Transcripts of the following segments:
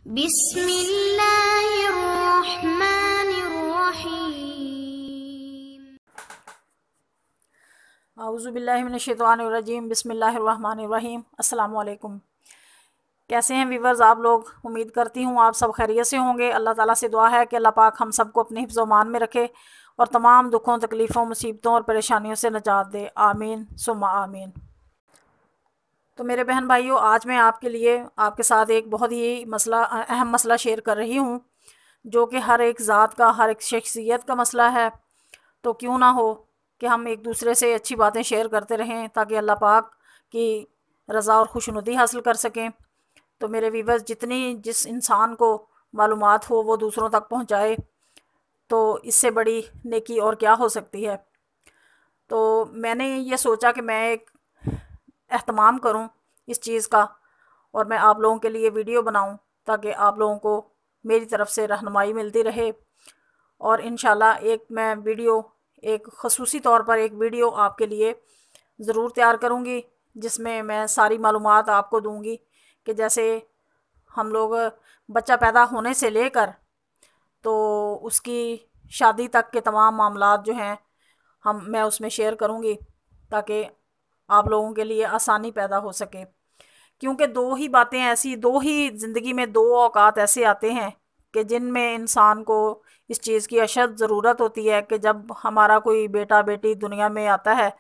बिस्मिल्लाहिर्रहमानिर्रहीम। औज़ुबिल्लाहि मिनश्शैतानिर्रजीम बिस्मिल्लाहिर्रहमानिर्रहीम। अस्सलामु अलैकुम। कैसे हैं वीवर्स आप लोग? उम्मीद करती हूँ आप सब खैरियत से होंगे। अल्लाह ताला से दुआ है कि अल्लाह पाक हम सबको अपने हिफ्ज़ व मान में रखे और तमाम दुखों, तकलीफ़ों, मुसीबतों और परेशानियों से निजात दे। आमीन सुम्मा आमीन। तो मेरे बहन भाइयों, आज मैं आपके लिए आपके साथ एक बहुत ही अहम मसला शेयर कर रही हूँ, जो कि हर एक ज़ात का, हर एक शख्सियत का मसला है। तो क्यों ना हो कि हम एक दूसरे से अच्छी बातें शेयर करते रहें, ताकि अल्लाह पाक की रज़ा और खुशनुदी हासिल कर सकें। तो मेरे व्यूअर्स, जिस इंसान को मालूमात हो वो दूसरों तक पहुँचाए, तो इससे बड़ी नेकी और क्या हो सकती है। तो मैंने ये सोचा कि मैं एक एहतमाम करूं इस चीज़ का, और मैं आप लोगों के लिए वीडियो बनाऊं, ताकि आप लोगों को मेरी तरफ़ से रहनुमाई मिलती रहे। और इंशाल्लाह एक ख़ुसूसी तौर पर एक वीडियो आपके लिए ज़रूर तैयार करूँगी, जिसमें मैं सारी मालूमात आपको दूँगी कि जैसे हम लोग बच्चा पैदा होने से लेकर तो उसकी शादी तक के तमाम मामलात जो हैं मैं उसमें शेयर करूँगी, ताकि आप लोगों के लिए आसानी पैदा हो सके। क्योंकि दो ही ज़िंदगी में दो औकात ऐसे आते हैं कि जिनमें इंसान को इस चीज़ की अशद ज़रूरत होती है कि जब हमारा कोई बेटा बेटी दुनिया में आता है,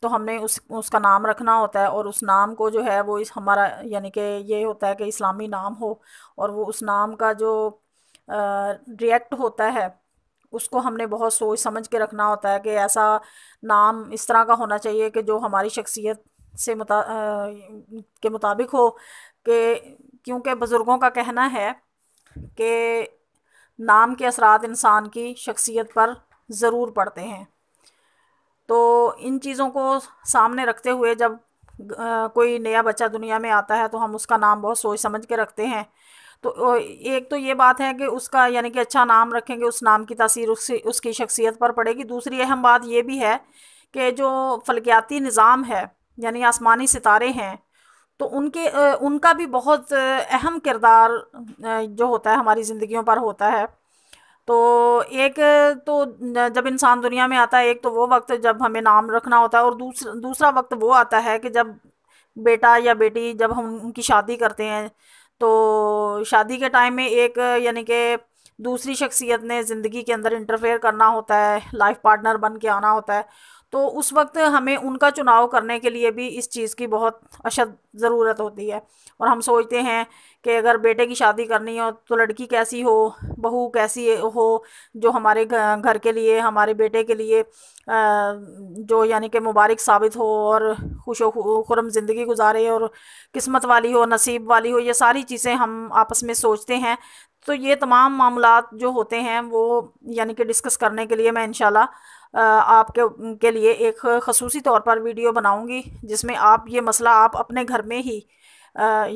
तो हमने उसका नाम रखना होता है। और उस नाम को जो है वो इस हमारा यानी कि ये होता है कि इस्लामी नाम हो, और वो उस नाम का जो रिएक्ट होता है उसको हमने बहुत सोच समझ के रखना होता है कि ऐसा नाम इस तरह का होना चाहिए कि जो हमारी शख्सियत के मुताबिक हो। कि क्योंकि बुज़ुर्गों का कहना है कि नाम के असरात इंसान की शख्सियत पर ज़रूर पड़ते हैं। तो इन चीज़ों को सामने रखते हुए जब कोई नया बच्चा दुनिया में आता है, तो हम उसका नाम बहुत सोच समझ के रखते हैं। तो एक तो ये बात है कि उसका यानी कि अच्छा नाम रखेंगे, उस नाम की तासीर उसकी शख्सियत पर पड़ेगी। दूसरी अहम बात ये भी है कि जो फ़लकियाती निज़ाम है, यानी आसमानी सितारे हैं, तो उनका भी बहुत अहम किरदार जो होता है हमारी ज़िंदगियों पर होता है। तो एक तो जब इंसान दुनिया में आता है, एक तो वो वक्त जब हमें नाम रखना होता है, और दूसरा वक्त वो आता है कि जब बेटा या बेटी, जब हम उनकी शादी करते हैं, तो शादी के टाइम में एक यानी कि दूसरी शख्सियत ने ज़िंदगी के अंदर इंटरफेयर करना होता है, लाइफ पार्टनर बन के आना होता है। तो उस वक्त हमें उनका चुनाव करने के लिए भी इस चीज़ की बहुत अशद ज़रूरत होती है। और हम सोचते हैं कि अगर बेटे की शादी करनी हो तो लड़की कैसी हो, बहू कैसी हो, जो हमारे घर के लिए, हमारे बेटे के लिए जो यानी कि मुबारक साबित हो और खुशम ज़िंदगी गुजारे और किस्मत वाली हो, नसीब वाली हो। ये सारी चीज़ें हम आपस में सोचते हैं। तो ये तमाम मामलात जो होते हैं वो यानी कि डिस्कस करने के लिए मैं इंशाल्लाह आपके लिए एक ख़ुसूसी तौर पर वीडियो बनाऊंगी, जिसमें आप ये मसला आप अपने घर में ही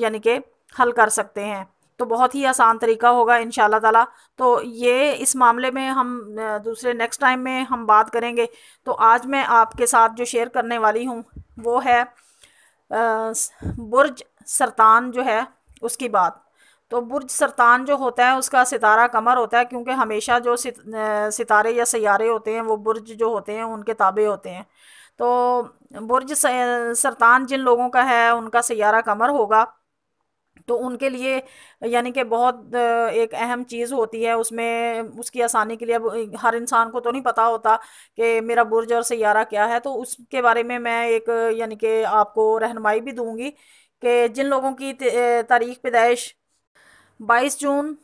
यानी कि हल कर सकते हैं। तो बहुत ही आसान तरीका होगा इंशाल्लाह ताला। तो ये इस मामले में हम दूसरे नेक्स्ट टाइम में हम बात करेंगे। तो आज मैं आपके साथ जो शेयर करने वाली हूँ वो है बुर्ज सरतान जो है उसकी बात। तो बुर्ज सरतान जो होता है उसका सितारा कमर होता है, क्योंकि हमेशा जो सितारे या सैयारे होते हैं वो बुर्ज जो होते हैं उनके ताबे होते हैं। तो बुर्ज सरतान जिन लोगों का है उनका सैयारा कमर होगा, तो उनके लिए यानी कि बहुत एक अहम चीज़ होती है उसमें उसकी आसानी के लिए। अब हर इंसान को तो नहीं पता होता कि मेरा बुर्ज और सैयारा क्या है, तो उसके बारे में मैं एक यानी कि आपको रहनुमाई भी दूंगी कि जिन लोगों की तारीख़ पैदाइश 22 जून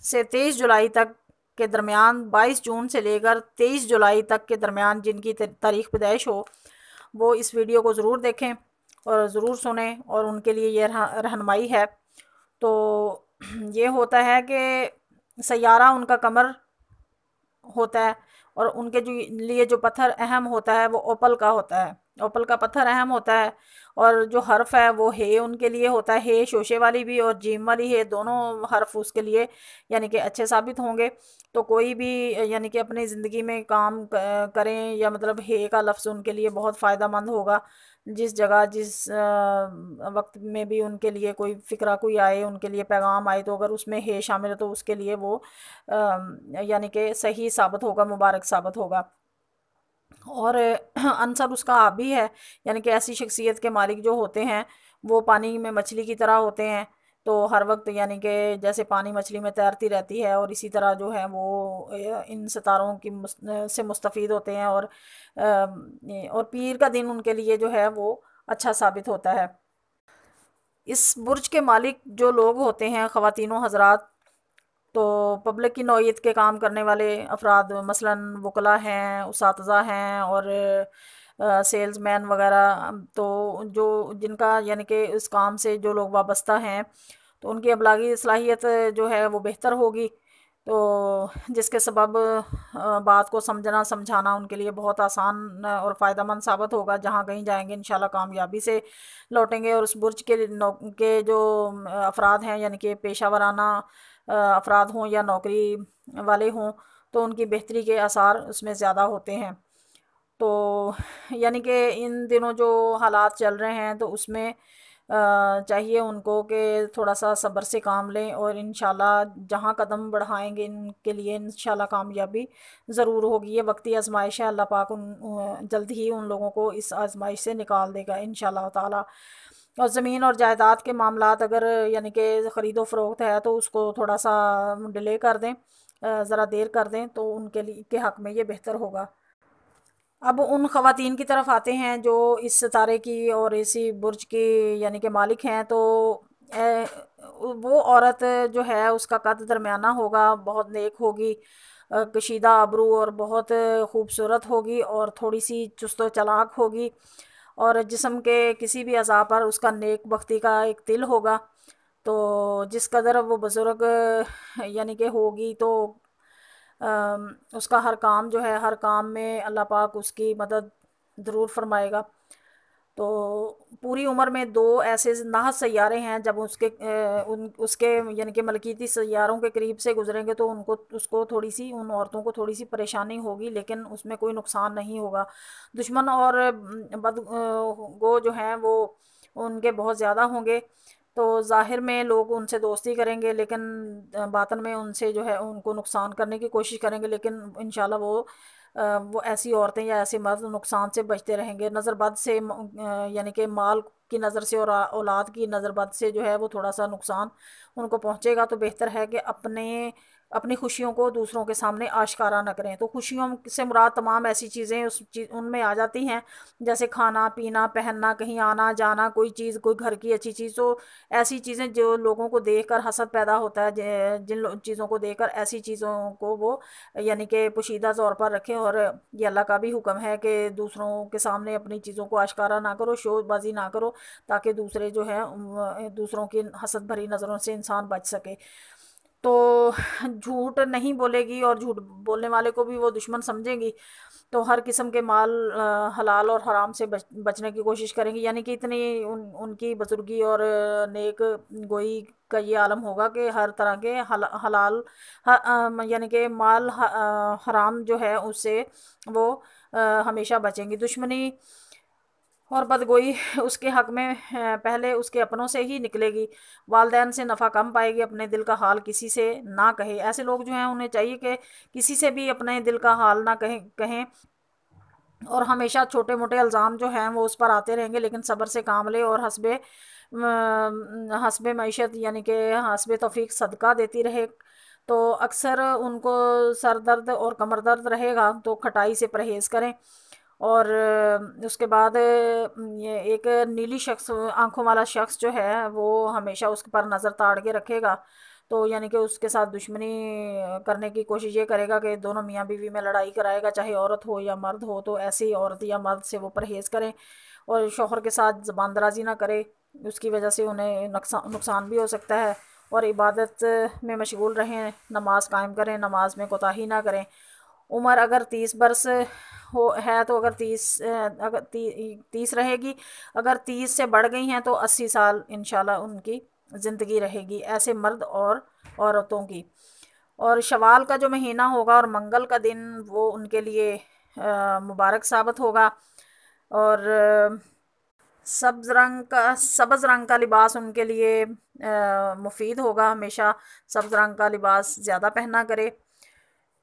से 23 जुलाई तक के दरमियान, 22 जून से लेकर 23 जुलाई तक के दरमियान जिनकी तारीख़ पैदाइश हो, वो इस वीडियो को ज़रूर देखें और ज़रूर सुनें, और उनके लिए ये रहनुमाई है। तो ये होता है कि सैयारा उनका कमर होता है, और उनके लिए जो पत्थर अहम होता है वो ओपल का होता है। ओपल का पत्थर अहम होता है। और जो हर्फ है वो हे उनके लिए होता है, हे शोशे वाली भी और जीम वाली हे, दोनों हर्फ उसके लिए यानी कि अच्छे साबित होंगे। तो कोई भी यानी कि अपनी ज़िंदगी में काम करें, या मतलब हे का लफ्ज़ उनके लिए बहुत फ़ायदा मंद होगा, जिस जगह जिस वक्त में भी उनके लिए कोई फ़िक्रा कोई आए, उनके लिए पैगाम आए, तो अगर उसमें हे शामिल है तो उसके लिए वो यानी कि सही साबित होगा, मुबारक साबित होगा। और अनसर उसका आबी है, यानी कि ऐसी शख्सियत के मालिक जो होते हैं वो पानी में मछली की तरह होते हैं। तो हर वक्त यानी कि जैसे पानी मछली में तैरती रहती है, और इसी तरह जो है वो इन सितारों की से मुस्तफ़ीद होते हैं। और पीर का दिन उनके लिए जो है वो अच्छा साबित होता है। इस बुर्ज के मालिक जो लोग होते हैं, ख़वातीनो हज़रात, तो पब्लिक की नौइयत के काम करने वाले अफराद, मसलन वकला हैं, उसातज़ा हैं, और सेल्समैन वगैरह, तो जो जिनका यानी कि इस काम से जो लोग वाबस्ता हैं, तो उनकी अबलागी सलाहियत जो है वो बेहतर होगी। तो जिसके सबब बात को समझना समझाना उनके लिए बहुत आसान और फ़ायदेमंद साबित होगा। जहाँ कहीं जाएंगे इंशाल्लाह कामयाबी से लौटेंगे। और उस बुर्ज के जो अफराद हैं, यानी कि पेशा वराना अफराद हों या नौकरी वाले हों, तो उनकी बेहतरी के आसार उसमें ज़्यादा होते हैं। तो यानी कि इन दिनों जो हालात चल रहे हैं, तो उसमें चाहिए उनको कि थोड़ा सा सब्र से काम लें, और इंशाल्लाह जहाँ कदम बढ़ाएंगे इनके लिए इंशाल्लाह कामयाबी ज़रूर होगी। ये वक्ती आजमाइश है, अल्लाह पाक जल्द ही उन लोगों को इस आजमाइश से निकाल देगा इंशाल्लाह ताला। और ज़मीन और जायदाद के मामलात अगर यानी कि ख़रीदो फ़रोख्त है, तो उसको थोड़ा सा डिले कर दें, ज़रा देर कर दें, तो उनके लिए के हक़ में ये बेहतर होगा। अब उन ख़वातीन की तरफ आते हैं जो इस सितारे की और इसी बुर्ज की यानी कि मालिक हैं। तो ए, वो औरत जो है उसका कद दरमियाना होगा, बहुत नेक होगी, कशीदा अबरू, और बहुत खूबसूरत होगी, और थोड़ी सी चुस्त व चालाक होगी, और जिस्म के किसी भी अज़ा पर उसका नेक बख्ती का एक तिल होगा। तो जिस कदर वो बुज़ुर्ग यानी कि होगी, तो उसका हर काम जो है, हर काम में अल्लाह पाक उसकी मदद ज़रूर फरमाएगा। तो पूरी उम्र में दो ऐसे नाहत सैयारे हैं, जब उसके यानी कि मलकीती सैयारों के करीब से गुजरेंगे, तो उनको उसको थोड़ी सी उन औरतों को थोड़ी सी परेशानी होगी, लेकिन उसमें कोई नुकसान नहीं होगा। दुश्मन और बद गो जो हैं वो उनके बहुत ज़्यादा होंगे। तो ज़ाहिर में लोग उनसे दोस्ती करेंगे, लेकिन बातन में उनसे जो है उनको नुकसान करने की कोशिश करेंगे। लेकिन इंशाल्लाह वो ऐसी औरतें या ऐसे मर्द नुकसान से बचते रहेंगे। नज़र बद से यानी कि माल की नज़र से और औलाद की नज़र बद से जो है वो थोड़ा सा नुकसान उनको पहुँचेगा। तो बेहतर है कि अपनी खुशियों को दूसरों के सामने आश्कारा न करें। तो खुशियों से मुराद तमाम ऐसी चीज़ें उनमें आ जाती हैं, जैसे खाना पीना, पहनना, कहीं आना जाना, कोई चीज़, कोई घर की अच्छी चीज़। तो ऐसी चीज़ें जो लोगों को देखकर हसद पैदा होता है, चीज़ों को देखकर ऐसी चीज़ों को वो यानी कि पोशीदा तौर पर रखें। और ये अल्लाह का भी हुक्म है कि दूसरों के सामने अपनी चीज़ों को आश्कारा ना करो, शोबाजी ना करो, ताकि दूसरे जो है दूसरों की हसद भरी नज़रों से इंसान बच सके। तो झूठ नहीं बोलेगी, और झूठ बोलने वाले को भी वो दुश्मन समझेंगी। तो हर किस्म के माल हलाल और हराम से बचने की कोशिश करेंगी। यानी कि इतनी उनकी बुजुर्गी और नेक गोई का ये आलम होगा कि हर तरह के हलाल यानी कि माल हराम जो है उससे वो हमेशा बचेंगी। दुश्मनी और बदगोई उसके हक़ में पहले उसके अपनों से ही निकलेगी। वालदैन से नफ़ा कम पाएगी, अपने दिल का हाल किसी से ना कहे। ऐसे लोग जो हैं उन्हें चाहिए कि किसी से भी अपने दिल का हाल ना कहें, और हमेशा छोटे मोटे इल्ज़ाम जो हैं वो उस पर आते रहेंगे, लेकिन सब्र से काम ले, और हस्बे मईशत यानी कि हस्बे तौफीक सदका देती रहे। तो अक्सर उनको सर दर्द और कमर दर्द रहेगा, तो खटाई से परहेज़ करें। और उसके बाद ये एक नीली शख्स, आंखों वाला शख्स जो है वो हमेशा उसके पर नज़र ताड़ के रखेगा। तो यानी कि उसके साथ दुश्मनी करने की कोशिश ये करेगा कि दोनों मियाँ बीवी में लड़ाई कराएगा, चाहे औरत हो या मर्द हो। तो ऐसी औरत या मर्द से वो परहेज़ करें, और शौहर के साथ ज़बान दराज़ी ना करे, उसकी वजह से उन्हें नुकसान भी हो सकता है। और इबादत में मशगूल रहें, नमाज कायम करें, नमाज में कोताही ना करें। उम्र अगर 30 बरस हो है, तो अगर 30 रहेगी। अगर 30 से बढ़ गई हैं तो 80 साल इंशाल्लाह उनकी ज़िंदगी रहेगी, ऐसे मर्द और औरतों की। और शवाल का जो महीना होगा और मंगल का दिन, वो उनके लिए मुबारक साबित होगा। और सब्ज़ रंग का लिबास उनके लिए मुफीद होगा। हमेशा सब्ज़ रंग का लिबास ज़्यादा पहना करे।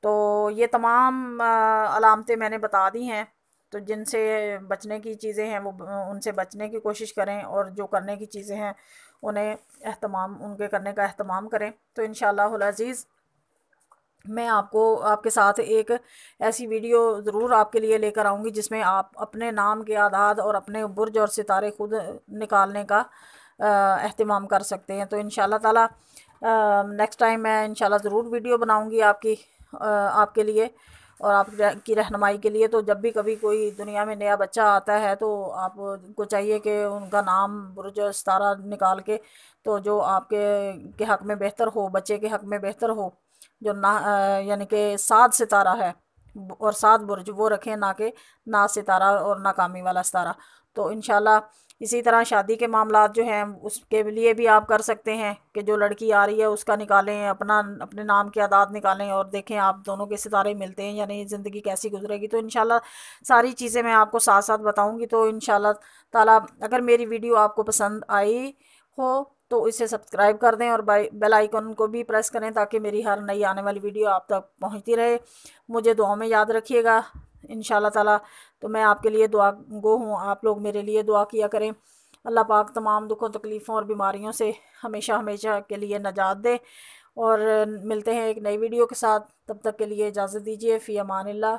तो ये तमाम अलामतें मैंने बता दी हैं। तो जिनसे बचने की चीज़ें हैं वो उनसे बचने की कोशिश करें, और जो करने की चीज़ें हैं उनके करने का एहतमाम करें। तो इंशाअल्लाहुल अज़ीज़ मैं आपको आपके साथ एक ऐसी वीडियो ज़रूर आपके लिए लेकर आऊँगी जिसमें आप अपने नाम के आदाद और अपने बुर्ज और सितारे खुद निकालने का एहतमाम कर सकते हैं। तो इंशाअल्लाह ताला नेक्स्ट टाइम मैं इंशाअल्लाह ज़रूर वीडियो बनाऊँगी आपके लिए और आपकी रहनुमाई के लिए। तो जब भी कभी कोई दुनिया में नया बच्चा आता है तो आपको चाहिए कि उनका नाम बुर्ज और सितारा निकाल के, तो जो आपके के हक़ में बेहतर हो, बच्चे के हक़ में बेहतर हो, जो ना यानी कि सात सितारा है और सात बुर्ज वो रखें, ना कि ना सितारा और नाकामी वाला सितारा। तो इंशाल्लाह इसी तरह शादी के मामलात जो हैं उसके लिए भी आप कर सकते हैं कि जो लड़की आ रही है उसका निकालें, अपने नाम के आदाद निकालें और देखें आप दोनों के सितारे मिलते हैं यानी ज़िंदगी कैसी गुजरेगी। तो इंशाल्लाह सारी चीज़ें मैं आपको साथ साथ बताऊँगी। तो इंशाल्लाह ताला अगर मेरी वीडियो आपको पसंद आई हो तो इसे सब्सक्राइब कर दें और बेल आइकन को भी प्रेस करें ताकि मेरी हर नई आने वाली वीडियो आप तक पहुंचती रहे। मुझे दुआ में याद रखिएगा इंशाल्लाह ताला। तो मैं आपके लिए दुआ गो हूँ, आप लोग मेरे लिए दुआ किया करें। अल्लाह पाक तमाम दुखों तकलीफ़ों और बीमारियों से हमेशा हमेशा के लिए नजात दे। और मिलते हैं एक नई वीडियो के साथ, तब तक के लिए इजाज़त दीजिए। फ़ी अमानिल्लाह।